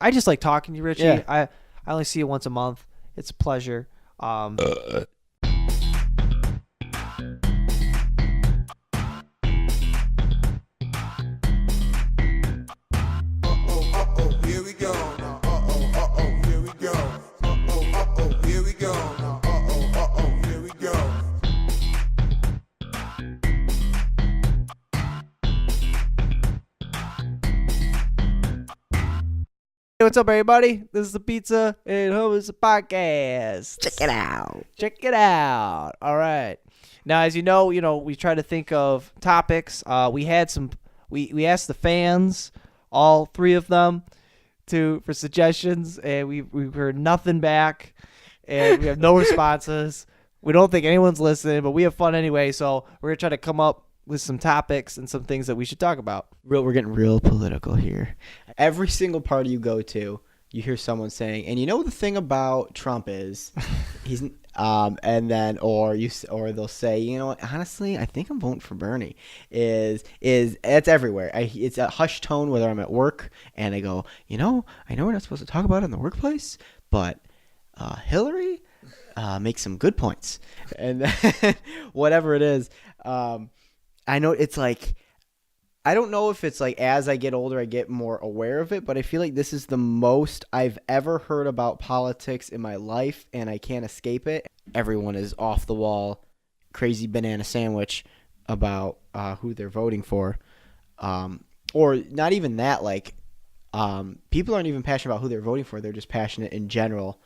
I just like talking to you, Richie. Yeah. I only see you once a month. It's a pleasure. Here we go now. Here we go. Here we go now. Here we go. Hey, what's up, everybody? This is the Pizza and Hummus podcast. Check it out. Check it out. All right. Now, as you know, we try to think of topics. We had some. We asked the fans, all three of them, for suggestions, and we heard nothing back, and we have no responses. We don't think anyone's listening, but we have fun anyway. So we're gonna try to come up with some topics and some things that we should talk about. We're getting real political here. Every single party you go to, you hear someone saying, and the thing about Trump is, he's and then or they'll say, honestly, I think I'm voting for Bernie. Is it's everywhere. It's a hushed tone whether I'm at work and I go, I know we're not supposed to talk about it in the workplace, but Hillary makes some good points, and then whatever it is. I know it's like, I don't know if it's like as I get older, I get more aware of it, but I feel like this is the most I've ever heard about politics in my life, and I can't escape it. Everyone is off the wall, crazy banana sandwich about who they're voting for. Or not even that, like, people aren't even passionate about who they're voting for. They're just passionate in general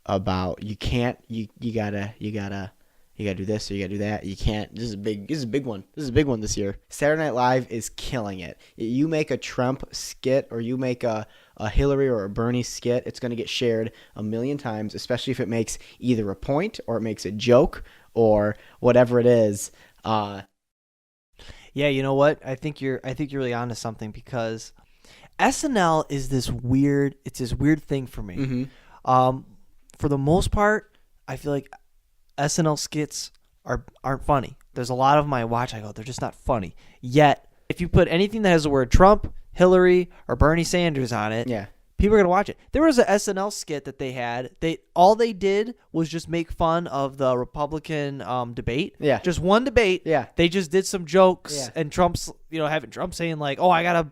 about you gotta do this or you gotta do that. You can't. This is a big one. This is a big one this year. Saturday Night Live is killing it. You make a Trump skit or you make a Hillary or a Bernie skit, it's going to get shared a million times, especially if it makes either a point or it makes a joke or whatever it is. Yeah, you know what? I think you're really onto something, because SNL is this weird thing for me. Mm-hmm. For the most part, I feel like SNL skits aren't funny. There's a lot of them I watch, I go, they're just not funny. Yet, if you put anything that has the word Trump, Hillary, or Bernie Sanders on it, Yeah. people are going to watch it. There was an SNL skit that they had. All they did was just make fun of the Republican debate. Yeah. Just one debate. Yeah. They just did some jokes, Yeah. and Trump's, having Trump saying like, "Oh, I got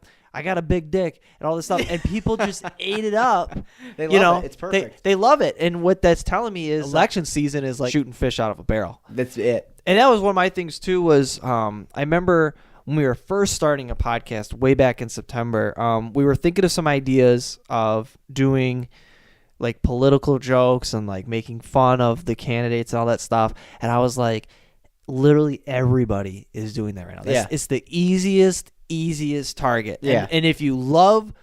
a big dick," and all this stuff, and people just ate it up. They love it. It's perfect. They love it, and what that's telling me is election season is like shooting fish out of a barrel. That's it. And that was one of my things too. Was I remember when we were first starting a podcast way back in September, we were thinking of some ideas of doing like political jokes and like making fun of the candidates and all that stuff, and I was like, literally everybody is doing that right now. Yeah. It's the easiest target. Yeah. And if you love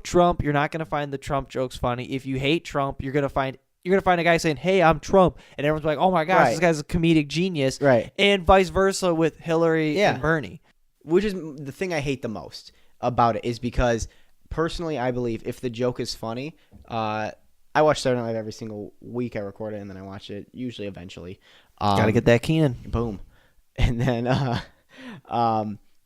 Trump, you're not going to find the Trump jokes funny. If you hate Trump, you're going to find a guy saying, "Hey, I'm Trump," and everyone's like, "Oh my gosh, Right. This guy's a comedic genius." Right. And vice versa with Hillary Yeah. and Bernie. Which is the thing I hate the most about it, is because personally I believe if the joke is funny, I watch Saturday Night Live every single week. I record it and then I watch it usually eventually. Got to get that Keenan. Boom. And then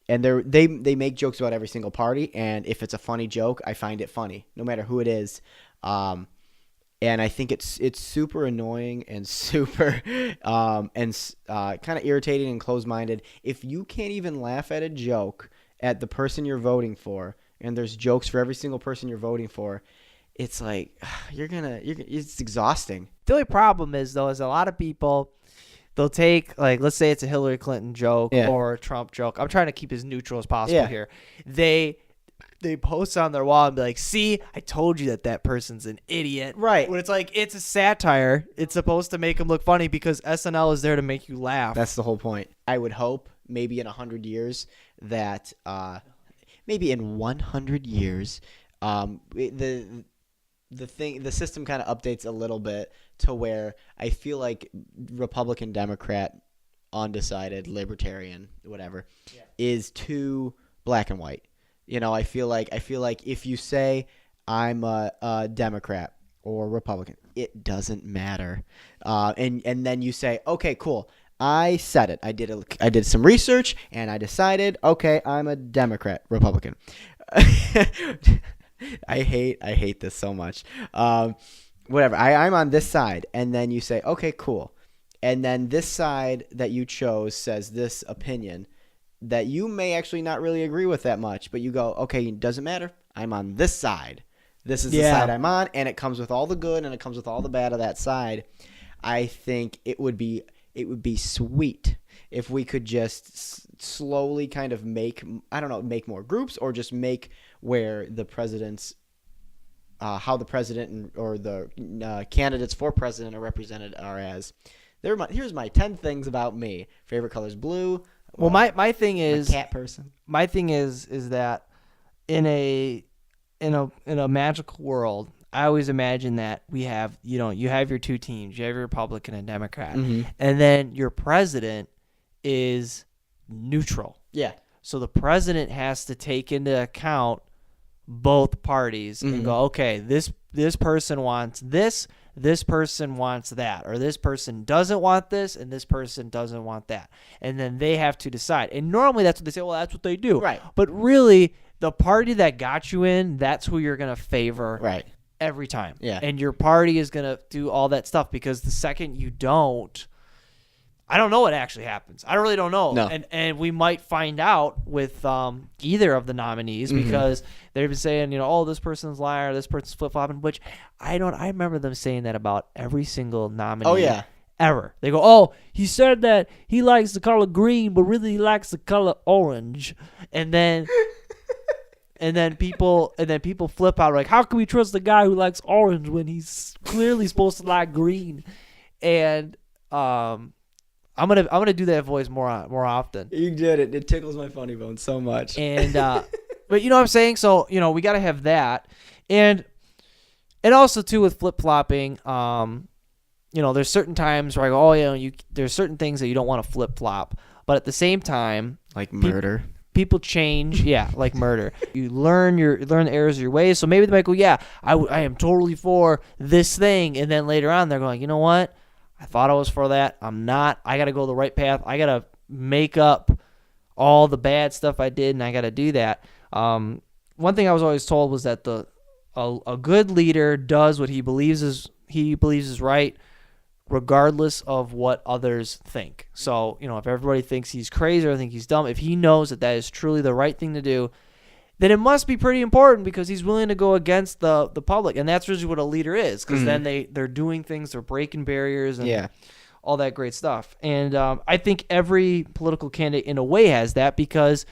and they make jokes about every single party, and if it's a funny joke, I find it funny no matter who it is. And I think it's super annoying and super kind of irritating and closed-minded if you can't even laugh at a joke at the person you're voting for, and there's jokes for every single person you're voting for. It's like it's exhausting. The only problem is a lot of people, they'll take, like, let's say it's a Hillary Clinton joke or a Trump joke. I'm trying to keep as neutral as possible here. They post on their wall and be like, "See, I told you that person's an idiot." Right. When it's like, it's a satire. It's supposed to make them look funny because SNL is there to make you laugh. That's the whole point. I would hope maybe in 100 years that maybe in 100 years the system kind of updates a little bit to where I feel like Republican, Democrat, undecided, libertarian, whatever, is too black and white. I feel like if you say I'm a Democrat or Republican, it doesn't matter. And then you say, okay, cool, I said it. I did some research and I decided, okay, I'm a Democrat, Republican. I hate this so much. Whatever. I'm on this side, and then you say, okay, cool. And then this side that you chose says this opinion that you may actually not really agree with that much, but you go, okay, it doesn't matter. I'm on this side. This is the side I'm on, and it comes with all the good and it comes with all the bad of that side. I think it would be sweet if we could just slowly kind of make more groups, or just make where the president's how the president or the candidates for president are represented are as here's my 10 things about me. Favorite color is blue. Well, my thing is cat person. My thing is that in a magical world, I always imagine that we have, you have your two teams, you have your Republican and Democrat, and then your president is neutral. Yeah. So the president has to take into account both parties and go, okay, this person wants this person wants that, or this person doesn't want this, and this person doesn't want that. And then they have to decide. And normally that's what they say, well, that's what they do. Right. But really, the party that got you in, that's who you're going to favor every time. Yeah. And your party is going to do all that stuff, because the second you don't, I don't know what actually happens. I really don't know. No. And we might find out with either of the nominees, because they've been saying, oh, this person's liar, this person's flip-flopping, which I remember them saying that about every single nominee. Oh, yeah. Ever. They go, oh, he said that he likes the color green, but really he likes the color orange. And then people flip out, like, how can we trust the guy who likes orange when he's clearly supposed to like green? And I'm gonna do that voice more often. You did it. It tickles my funny bone so much. And but you know what I'm saying? So, we gotta have that. And also too with flip flopping, there's certain times where I go, oh there's certain things that you don't want to flip flop. But at the same time, like murder. People change, like murder. You learn the errors of your ways. So maybe they might go, yeah, I am totally for this thing, and then later on they're going, you know what? I thought I was for that. I'm not. I got to go the right path. I got to make up all the bad stuff I did, and I got to do that. One thing I was always told was that a good leader does what he believes is right, regardless of what others think. So, if everybody thinks he's crazy or think he's dumb, if he knows that is truly the right thing to do, then it must be pretty important, because he's willing to go against the public. And that's really what a leader is, because then they're doing things, they're breaking barriers and all that great stuff. And I think every political candidate in a way has that, because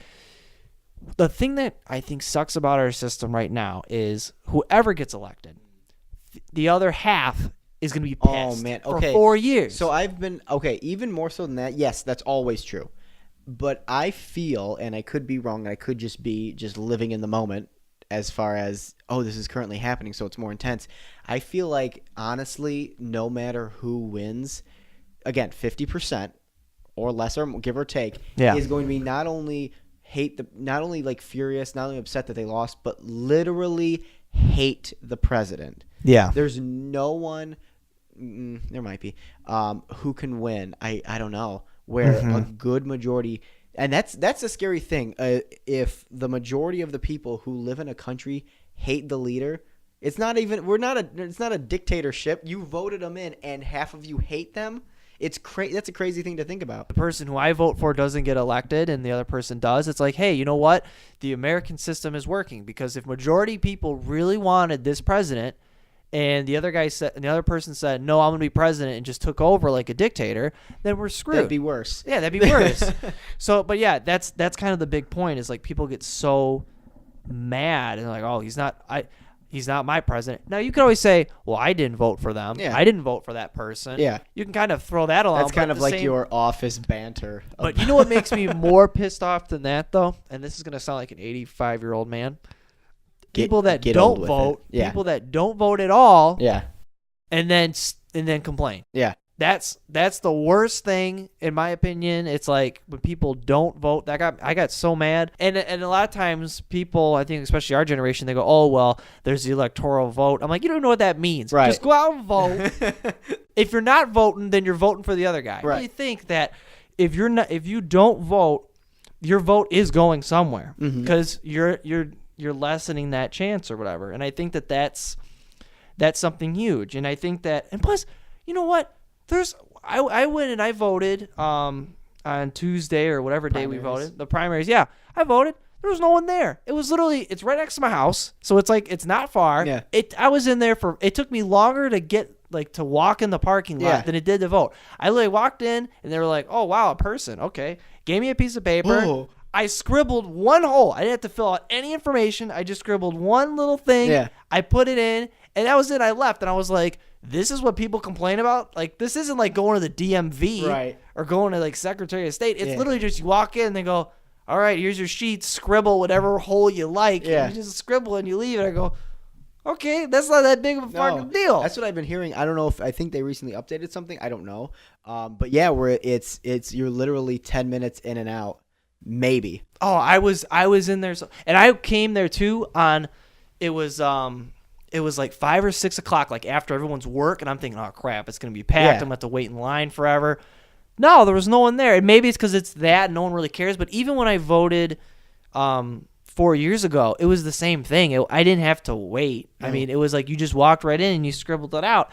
the thing that I think sucks about our system right now is whoever gets elected, the other half is going to be pissed for 4 years. So I've been, even more so than that, yes, that's always true. But I feel, and I could be wrong, I could just be living in the moment as far as, this is currently happening, so it's more intense. I feel like, honestly, no matter who wins, again, 50% or less, or give or take, is going to be not only furious, not only upset that they lost, but literally hate the president. Yeah. There's no one, there might be, who can win. I don't know. Where a good majority, and that's a scary thing. If the majority of the people who live in a country hate the leader, it's not a dictatorship. You voted them in, and half of you hate them. That's a crazy thing to think about. The person who I vote for doesn't get elected, and the other person does. It's like, hey, you know what? The American system is working, because if majority people really wanted this president, and the other person said, no, I'm going to be president, and just took over like a dictator, then we're screwed. That'd be worse. Yeah, that'd be worse. So, but yeah, that's kind of the big point, is like people get so mad and like, oh, he's not my president. Now, you could always say, well, I didn't vote for them. Yeah. I didn't vote for that person. Yeah. You can kind of throw that along. That's kind of like your office banter. But you know what makes me more pissed off than that, though? And this is going to sound like an 85-year-old man. People that don't vote, people that don't vote at all, and then complain. Yeah. That's the worst thing, in my opinion. It's like when people don't vote. I got so mad. And a lot of times people, I think especially our generation, they go, oh, well, there's the electoral vote. I'm like, you don't know what that means. Right. Just go out and vote. If you're not voting, then you're voting for the other guy. Right. You think that if you don't vote, your vote is going somewhere, because you're you're lessening that chance or whatever. And I think that that's something huge. And I think that, and plus, you know what? I went and I voted on Tuesday or whatever day we voted. The primaries. Yeah, I voted. There was no one there. It was literally, it's right next to my house. So it's like, it's not far. Yeah. I was in there it took me longer to get, like, to walk in the parking lot than it did to vote. I literally walked in and they were like, oh, wow, a person. Okay. Gave me a piece of paper. Oh. I scribbled one hole. I didn't have to fill out any information. I just scribbled one little thing. Yeah. I put it in and that was it. I left and I was like, this is what people complain about? Like, this isn't like going to the DMV or going to like Secretary of State. It's literally just you walk in and they go, all right, here's your sheet. Scribble whatever hole you like. Yeah. And you just scribble and you leave. And I go, okay, that's not that big of a fucking deal. That's what I've been hearing. I don't know I think they recently updated something. I don't know. But yeah, where it's you're literally 10 minutes in and out, maybe. Oh, I was in there, and I came there too on. It was like 5 or 6 o'clock, like after everyone's work, and I'm thinking, oh crap, it's gonna be packed. I'm gonna have to wait in line forever. No, there was no one there, and maybe it's because it's that no one really cares. But even when I voted, 4 years ago, it was the same thing. I didn't have to wait. I mean, it was like you just walked right in and you scribbled it out.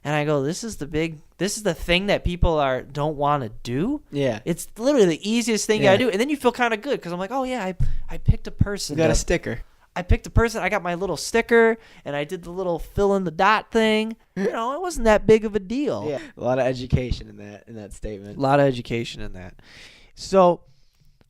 And I go, this is the thing that people don't want to do. Yeah. It's literally the easiest thing you gotta do. And then you feel kind of good because I'm like, oh yeah, I picked a person. You got a sticker. I picked a person. I got my little sticker and I did the little fill in the dot thing. You know, it wasn't that big of a deal. Yeah. A lot of education in that statement. A lot of education in that. So,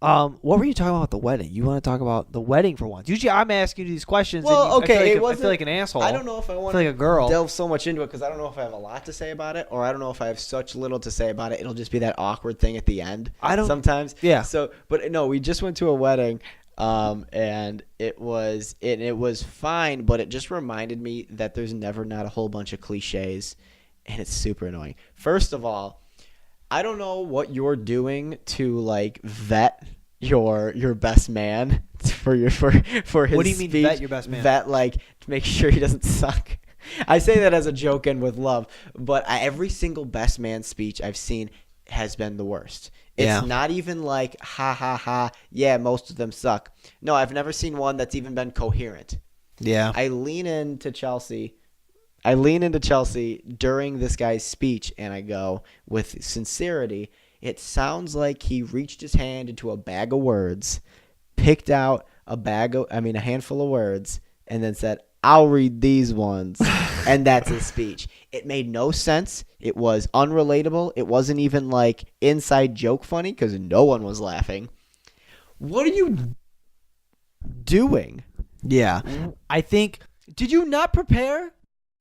what were you talking about the wedding? You want to talk about the wedding for once? Usually, I'm asking you these questions. Well, okay, I feel like an asshole. I don't know if I want to like a girl. delve so much into it because I don't know if I have a lot to say about it, or I don't know if I have such little to say about it. It'll just be that awkward thing at the end. Sometimes. Yeah. So, but no, we just went to a wedding, and it was fine, but it just reminded me that there's never not a whole bunch of cliches, and it's super annoying. First of all, I don't know what you're doing to like vet your best man for his What do you mean speech. vet your best man? Vet, like, to make sure he doesn't suck. I say that as a joke and with love, but every single best man speech I've seen has been the worst. It's not even like ha ha ha, yeah, most of them suck. No, I've never seen one that's even been coherent. Yeah. I lean into Chelsea during this guy's speech, and I go, with sincerity, it sounds like he reached his hand into a bag of words, picked out a handful of words, and then said, I'll read these ones. And that's his speech. It made no sense. It was unrelatable. It wasn't even like inside joke funny because no one was laughing. What are you doing? Yeah. I think. Did you not prepare?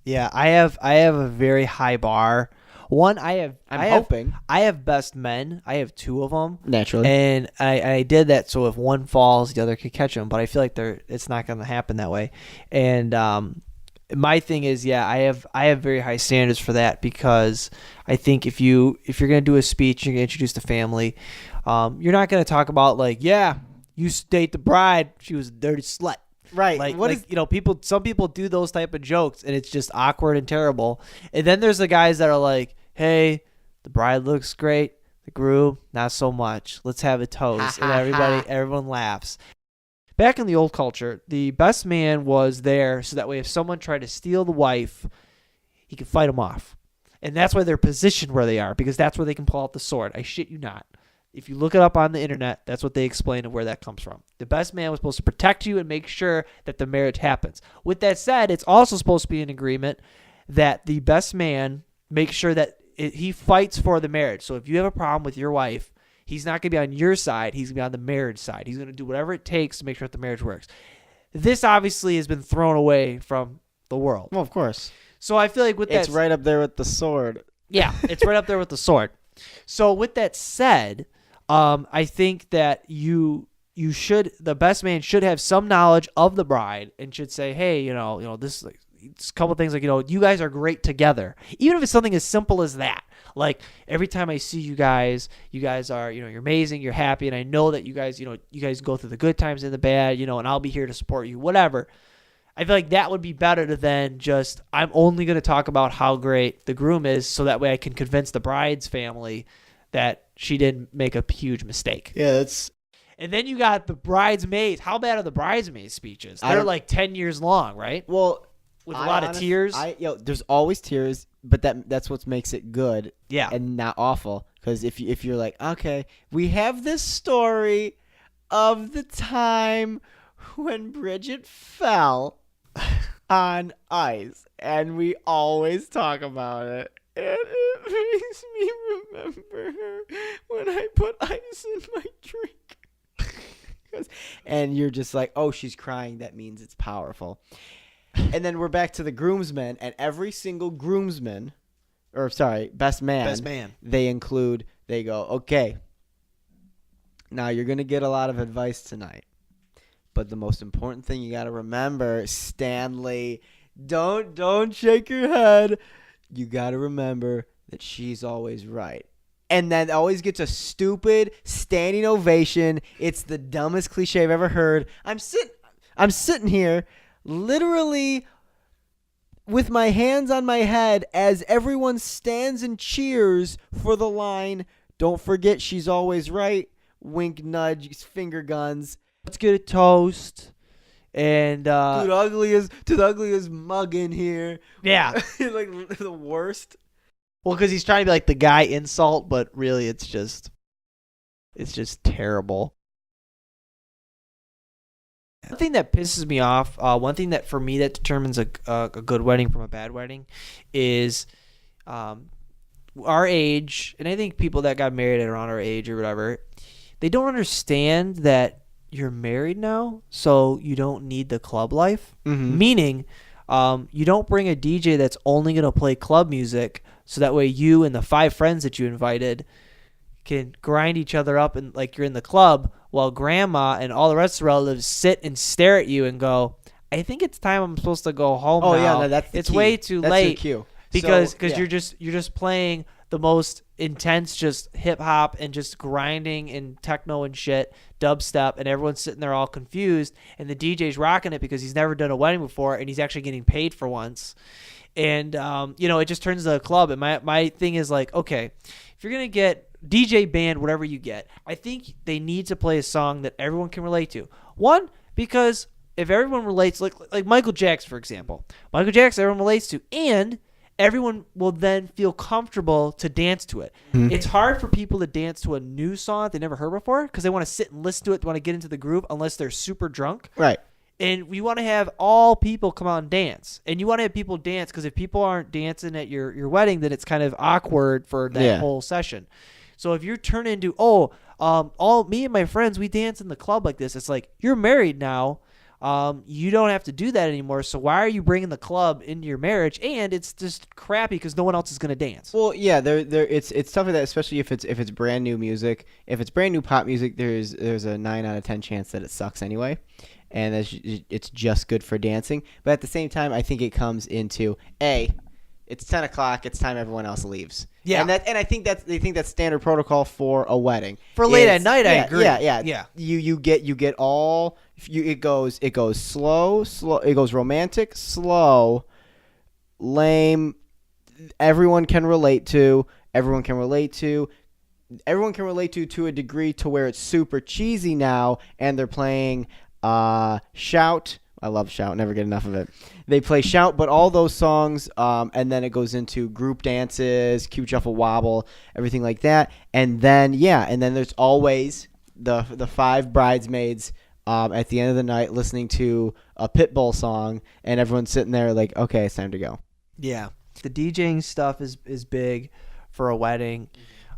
Yeah, I have a very high bar. One, I'm hoping. I have best men. I have 2 of them. Naturally. And I did that so if one falls, the other could catch them. But I feel like it's not going to happen that way. And my thing is, I have very high standards for that because I think if you're going to do a speech, you're going to introduce the family. You're not going to talk about like, yeah, you date the bride. She was a dirty slut. Right. Some people do those type of jokes and it's just awkward and terrible. And then there's the guys that are like, hey, the bride looks great. The groom, not so much. Let's have a toast. And everyone laughs. Back in the old culture, the best man was there so that way if someone tried to steal the wife, he could fight them off. And that's why they're positioned where they are because that's where they can pull out the sword. I shit you not. If you look it up on the internet, that's what they explain of where that comes from. The best man was supposed to protect you and make sure that the marriage happens. With that said, it's also supposed to be an agreement that the best man makes sure that he fights for the marriage. So if you have a problem with your wife, he's not going to be on your side. He's going to be on the marriage side. He's going to do whatever it takes to make sure that the marriage works. This obviously has been thrown away from the world. Well, of course. So I feel like with that... It's right up there with the sword. Yeah, it's right up there with the sword. So with that said... I think that the best man should have some knowledge of the bride and should say, hey, this is a couple things like, you guys are great together. Even if it's something as simple as that. Like every time I see you guys are, you're amazing, you're happy. And I know that you guys go through the good times and the bad, and I'll be here to support you, whatever. I feel like that would be better than just, I'm only going to talk about how great the groom is. So that way I can convince the bride's family that she didn't make a huge mistake. Yeah, that's... And then you got the bridesmaids. How bad are the bridesmaids speeches? I They're don't- like 10 years long, right? Well, With a lot of tears. There's always tears, but that's what makes it good. Yeah. And not awful. Because if you're like, okay, we have this story of the time when Bridget fell on ice, and we always talk about it. And it makes me remember her when I put ice in my drink. And you're just like, oh, she's crying. That means it's powerful. And then we're back to the groomsmen, and every single groomsman, or sorry, best man, they go, okay, now you're going to get a lot of advice tonight. But the most important thing you got to remember, Stanley, don't shake your head. You got to remember that she's always right. And then always gets a stupid standing ovation. It's the dumbest cliche I've ever heard. I'm sitting here literally with my hands on my head as everyone stands and cheers for the line, don't forget she's always right. Wink, nudge, finger guns. Let's get a toast. And to the ugliest mug in here. yeah. Like the worst. Well, because he's trying to be like the guy insult, but really it's just terrible. One thing that pisses me off, one thing that for me that determines a good wedding from a bad wedding is our age, and I think people that got married at around our age or whatever, they don't understand that you're married now, so you don't need the club life. Mm-hmm. Meaning, you don't bring a DJ that's only going to play club music, so that way you and the 5 friends that you invited can grind each other up and like you're in the club, while grandma and all the rest of the relatives sit and stare at you and go, I think it's time I'm supposed to go home now. Yeah, no, that's the it's key. way too That's late. your cue. Because Yeah. you're just playing the most intense just hip hop and just grinding and techno and shit, dubstep, and everyone's sitting there all confused, and the DJ's rocking it because he's never done a wedding before and he's actually getting paid for once. And it just turns into a club. And my thing is like, okay, if you're gonna get DJ band, whatever you get, I think they need to play a song that everyone can relate to. One, because if everyone relates, like Michael Jackson, for example, Michael Jackson, everyone relates to, and everyone will then feel comfortable to dance to it. Mm-hmm. It's hard for people to dance to a new song they never heard before because they want to sit and listen to it, they want to get into the groove unless they're super drunk. Right. And we want to have all people come out and dance. And you want to have people dance because if people aren't dancing at your wedding, then it's kind of awkward for that whole session. So if you turn into, all me and my friends, we dance in the club like this, it's like, you're married now. You don't have to do that anymore. So why are you bringing the club into your marriage? And it's just crappy because no one else is going to dance. Well, yeah, it's tough for that, especially if it's brand new music. If it's brand new pop music, there's a 9 out of 10 chance that it sucks anyway, and it's just good for dancing. But at the same time, I think it comes into it's 10 o'clock. It's time everyone else leaves. Yeah, and I think that's standard protocol for a wedding. For late at night, I agree. Yeah. You get all. It goes slow. It goes romantic, slow, lame. Everyone can relate to to a degree to where it's super cheesy now, and they're playing Shout. I love Shout. Never get enough of it. They play Shout, but all those songs, and then it goes into group dances, cute shuffle wobble, everything like that. And then there's always the 5 bridesmaids at the end of the night listening to a Pitbull song, and everyone's sitting there like, okay, it's time to go. Yeah. The DJing stuff is big for a wedding.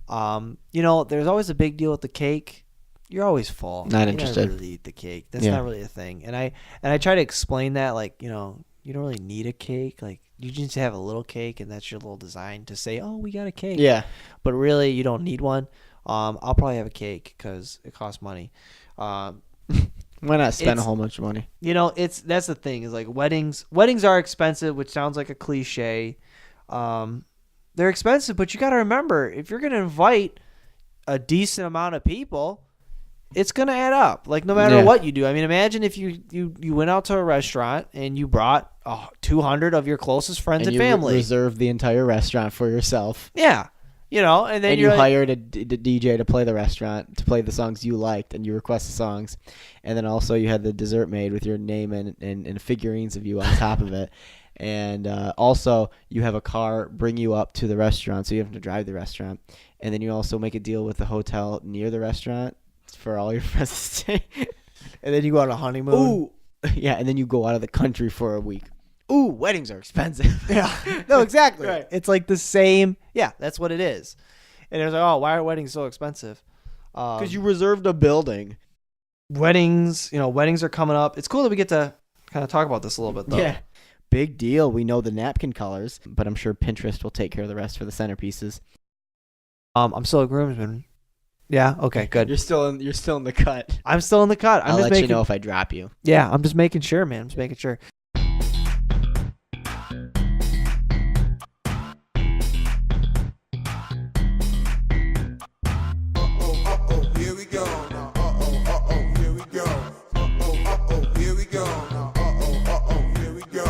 There's always a big deal with the cake. You're always full. Not interested. You don't really eat the cake. That's not really a thing. And I try to explain that, like, you don't really need a cake. Like, you just have a little cake, and that's your little design to say, oh, we got a cake. Yeah. But really, you don't need one. I'll probably have a cake because it costs money. Why not spend a whole bunch of money? That's the thing is like weddings are expensive, which sounds like a cliche. They're expensive, but you got to remember, if you're going to invite a decent amount of people, it's going to add up. Like, no matter what you do. I mean, imagine if you went out to a restaurant and you brought 200 of your closest friends and family. Reserve the entire restaurant for yourself. Yeah. And then And you're you like, hired a DJ to play the restaurant, to play the songs you liked, and you request the songs. And then also you had the dessert made with your name and figurines of you on top of it. And also you have a car bring you up to the restaurant, so you have to drive the restaurant. And then you also make a deal with the hotel near the restaurant for all your friends to stay. and then you go on a honeymoon. Ooh. Yeah, and then you go out of the country for a week. Ooh, weddings are expensive. Yeah. No, exactly. Right. It's like the same. Yeah, that's what it is. And it's like, oh, why are weddings so expensive? Because you reserved a building. Weddings are coming up. It's cool that we get to kind of talk about this a little bit, though. Yeah. Big deal. We know the napkin colors, but I'm sure Pinterest will take care of the rest for the centerpieces. I'm still a groomsman. Yeah. Okay. Good. You're still in the cut. I'm still in the cut. I'll let you know if I drop you. Yeah, I'm just making sure, man. I'm just making sure. Here we go. Now, here we go. Here we go. Now, here we go.